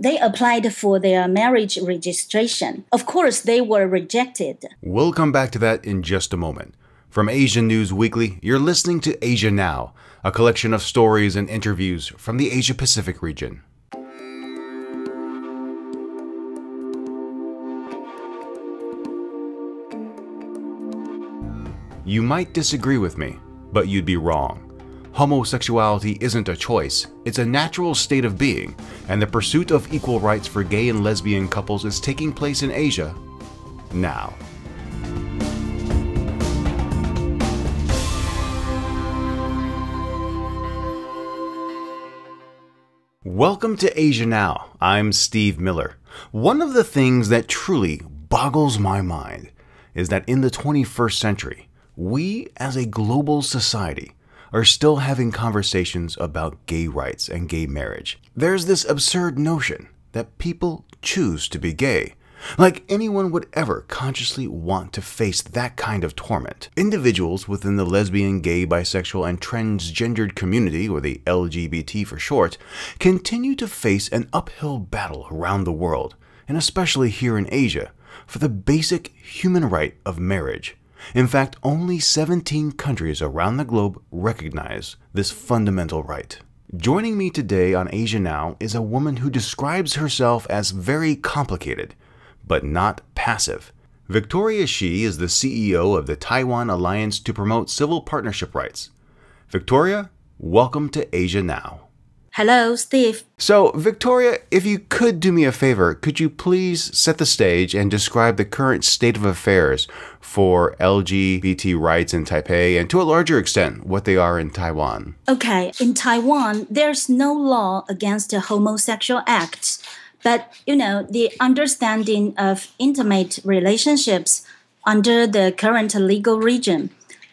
They applied for their marriage registration. Of course, they were rejected. We'll come back to that in just a moment. From Asian News Weekly, you're listening to Asia Now, a collection of stories and interviews from the Asia-Pacific region. You might disagree with me, but you'd be wrong. Homosexuality isn't a choice, it's a natural state of being, and the pursuit of equal rights for gay and lesbian couples is taking place in Asia now. Welcome to Asia Now. I'm Steve Miller. One of the things that truly boggles my mind is that in the 21st century, we as a global society are still having conversations about gay rights and gay marriage. There's this absurd notion that people choose to be gay. Like anyone would ever consciously want to face that kind of torment. Individuals within the lesbian, gay, bisexual, and transgendered community, or the LGBT for short, continue to face an uphill battle around the world, and especially here in Asia, for the basic human right of marriage. In fact, only 17 countries around the globe recognize this fundamental right. Joining me today on Asia Now is a woman who describes herself as very complicated, but not passive. Victoria Shi is the CEO of the Taiwan Alliance to promote civil partnership rights. Victoria, welcome to Asia Now. Hello, Steve. So, Victoria, if you could do me a favor, could you please set the stage and describe the current state of affairs for LGBT rights in Taipei and to a larger extent, what they are in Taiwan? Okay, in Taiwan, there's no law against homosexual acts. But, the understanding of intimate relationships under the current legal regime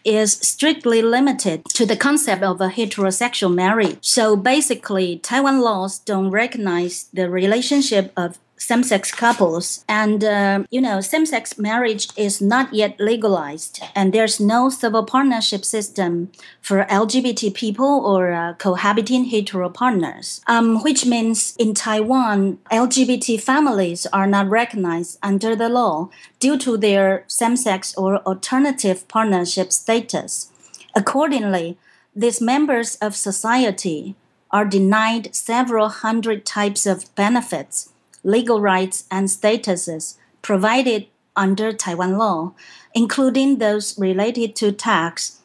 is strictly limited to the concept of a heterosexual marriage. So basically, Taiwan laws don't recognize the relationship of same-sex couples. And, same-sex marriage is not yet legalized. And there's no civil partnership system for LGBT people or cohabiting hetero partners, which means in Taiwan, LGBT families are not recognized under the law due to their same-sex or alternative partnership status. Accordingly, these members of society are denied several hundred types of benefits, legal rights and statuses provided under Taiwan law, including those related to tax,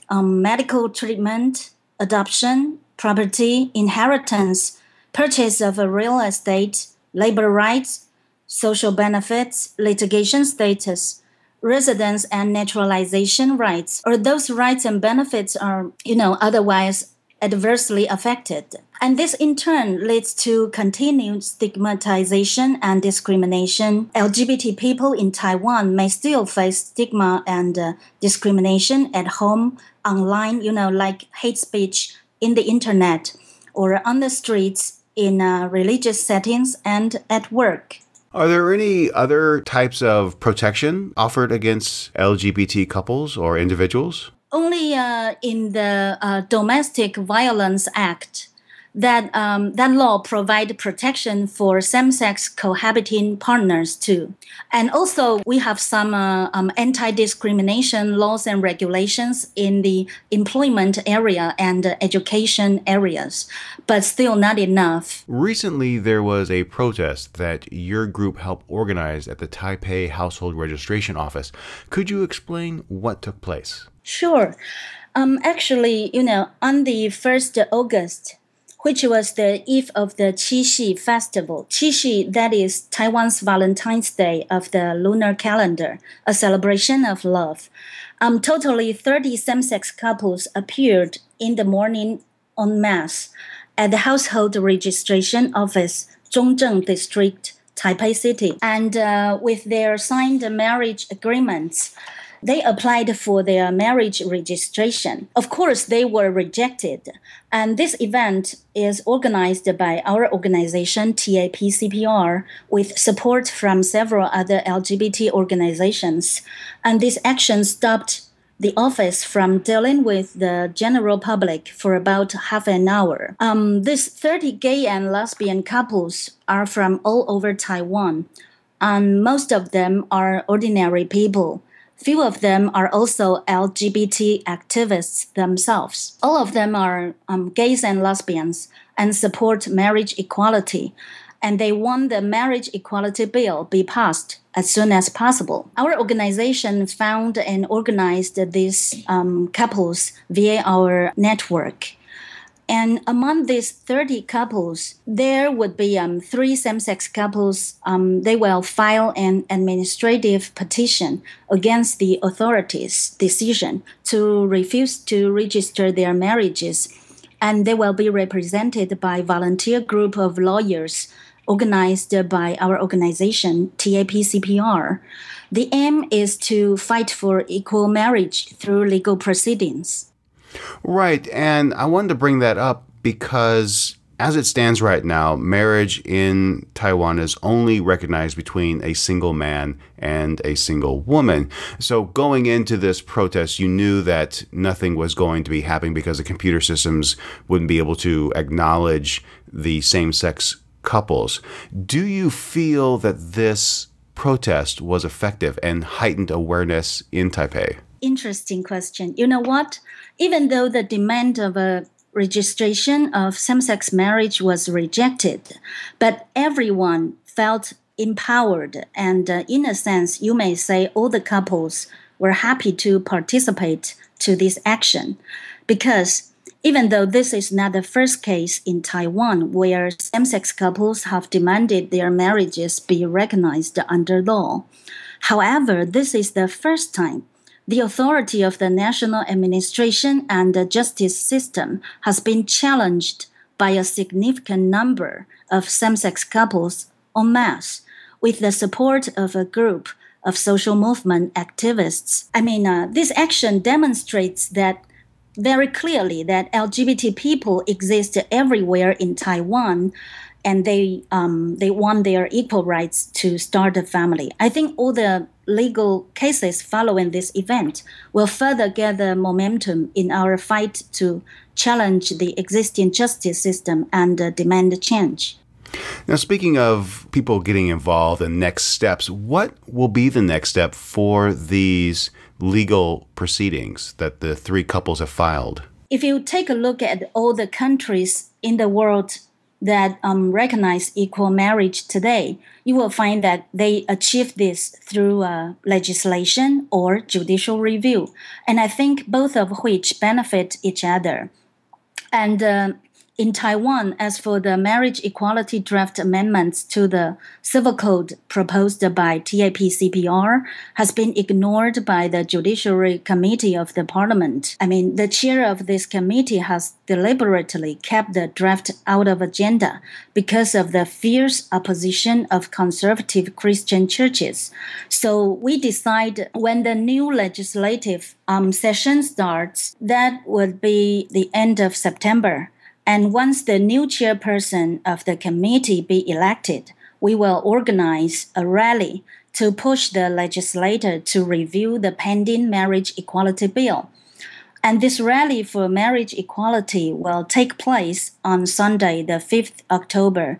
medical treatment, adoption, property, inheritance, purchase of a real estate, labor rights, social benefits, litigation status, residence and naturalization rights, or those rights and benefits are, otherwise adversely affected. And this in turn leads to continued stigmatization and discrimination. LGBT people in Taiwan may still face stigma and discrimination at home, online, like hate speech in the internet or on the streets, in religious settings, and at work. Are there any other types of protection offered against LGBT couples or individuals? Only in the Domestic Violence Act that law provide protection for same-sex cohabiting partners too. And also we have some anti-discrimination laws and regulations in the employment area and education areas, but still not enough. Recently, there was a protest that your group helped organize at the Taipei Household Registration Office. Could you explain what took place? Sure. Actually, on the 1st August, which was the eve of the Qixi festival. Qixi, that is Taiwan's Valentine's Day of the lunar calendar, a celebration of love. Totally 30 same-sex couples appeared in the morning en masse at the Household Registration Office, Zhongzheng District, Taipei City. And with their signed marriage agreements, they applied for their marriage registration. Of course, they were rejected. And this event is organized by our organization, TAPCPR, with support from several other LGBT organizations. And this action stopped the office from dealing with the general public for about half an hour. These 30 gay and lesbian couples are from all over Taiwan, and most of them are ordinary people. Few of them are also LGBT activists themselves. All of them are gays and lesbians and support marriage equality. And they want the marriage equality bill be passed as soon as possible. Our organization found and organized these couples via our network. And among these 30 couples, there would be 3 same-sex couples. They will file an administrative petition against the authorities' decision to refuse to register their marriages. And they will be represented by volunteer group of lawyers organized by our organization, TAPCPR. The aim is to fight for equal marriage through legal proceedings. Right. And I wanted to bring that up because as it stands right now, marriage in Taiwan is only recognized between a single man and a single woman. So going into this protest, you knew that nothing was going to be happening because the computer systems wouldn't be able to acknowledge the same-sex couples. Do you feel that this protest was effective and heightened awareness in Taipei? Interesting question. You know what? Even though the demand of a registration of same-sex marriage was rejected, but everyone felt empowered. And in a sense, you may say all the couples were happy to participate to this action because even though this is not the first case in Taiwan where same-sex couples have demanded their marriages be recognized under law. However, this is the first time the authority of the national administration and the justice system has been challenged by a significant number of same-sex couples en masse with the support of a group of social movement activists. This action demonstrates that very clearly that LGBT people exist everywhere in Taiwan, and they want their equal rights to start a family. I think all the legal cases following this event will further gather momentum in our fight to challenge the existing justice system and demand change. Now, speaking of people getting involved and next steps, what will be the next step for these legal proceedings that the 3 couples have filed? If you take a look at all the countries in the world that recognize equal marriage today, you will find that they achieve this through legislation or judicial review. And I think both of which benefit each other. And in Taiwan, as for the marriage equality draft amendments to the civil code proposed by TAPCPR has been ignored by the Judiciary Committee of the Parliament. The chair of this committee has deliberately kept the draft out of agenda because of the fierce opposition of conservative Christian churches. So we decide when the new legislative session starts, that would be the end of September. And once the new chairperson of the committee be elected, we will organize a rally to push the legislator to review the pending marriage equality bill. And this rally for marriage equality will take place on Sunday, the 5th October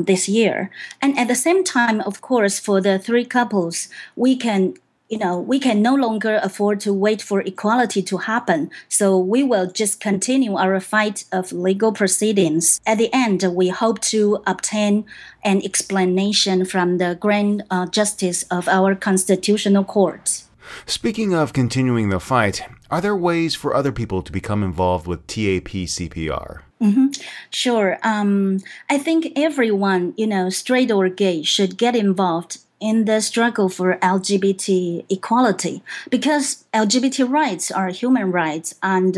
this year. And at the same time, of course, for the 3 couples, we can no longer afford to wait for equality to happen. So we will just continue our fight of legal proceedings. At the end, we hope to obtain an explanation from the Grand Justice of our Constitutional Court. Speaking of continuing the fight, are there ways for other people to become involved with TAPCPR? Sure. I think everyone, straight or gay, should get involved in the struggle for LGBT equality, because LGBT rights are human rights and,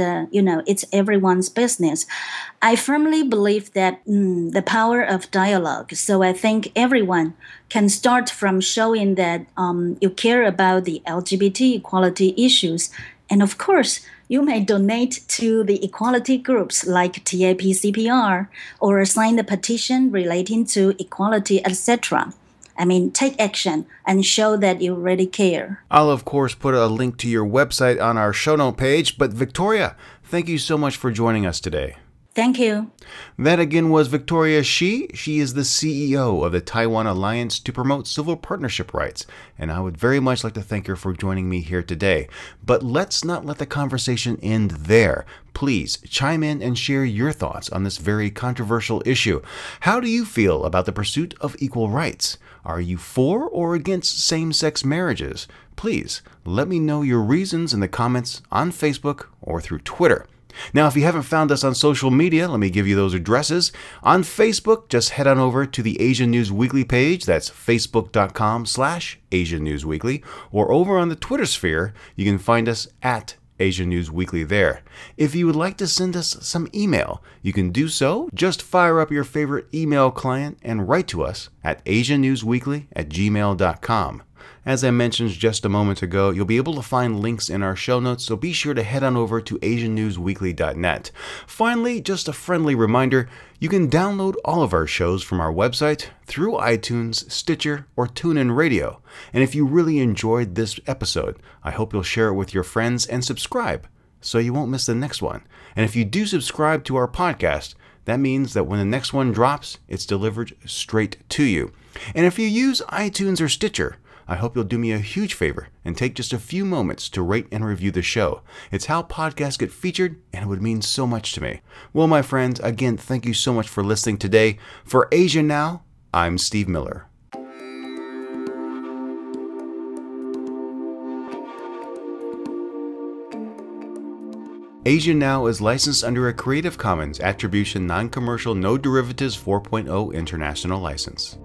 it's everyone's business. I firmly believe that the power of dialogue. So I think everyone can start from showing that you care about the LGBT equality issues. And of course, you may donate to the equality groups like TAPCPR or sign the petition relating to equality, etc. take action and show that you really care. I'll, of course, put a link to your website on our show note page. But Victoria, thank you so much for joining us today. Thank you. That again was Victoria Shi. She is the CEO of the Taiwan Alliance to promote civil partnership rights. And I would very much like to thank her for joining me here today. But let's not let the conversation end there. Please chime in and share your thoughts on this very controversial issue. How do you feel about the pursuit of equal rights? Are you for or against same-sex marriages? Please let me know your reasons in the comments on Facebook or through Twitter. Now, if you haven't found us on social media, let me give you those addresses. On Facebook, just head on over to the Asian News Weekly page. That's facebook.com/Asian News Weekly. Or over on the Twitter sphere, you can find us at Asian News Weekly there. If you would like to send us some email, you can do so. Just fire up your favorite email client and write to us at asiannewsweekly@gmail.com. As I mentioned just a moment ago, you'll be able to find links in our show notes, so be sure to head on over to asiannewsweekly.net. Finally, just a friendly reminder, you can download all of our shows from our website through iTunes, Stitcher, or TuneIn Radio. And if you really enjoyed this episode, I hope you'll share it with your friends and subscribe so you won't miss the next one. And if you do subscribe to our podcast, that means that when the next one drops, it's delivered straight to you. And if you use iTunes or Stitcher, I hope you'll do me a huge favor and take just a few moments to rate and review the show. It's how podcasts get featured, and it would mean so much to me. Well, my friends, again, thank you so much for listening today. For Asia Now, I'm Steve Miller. Asia Now is licensed under a Creative Commons Attribution Non-Commercial No Derivatives 4.0 International License.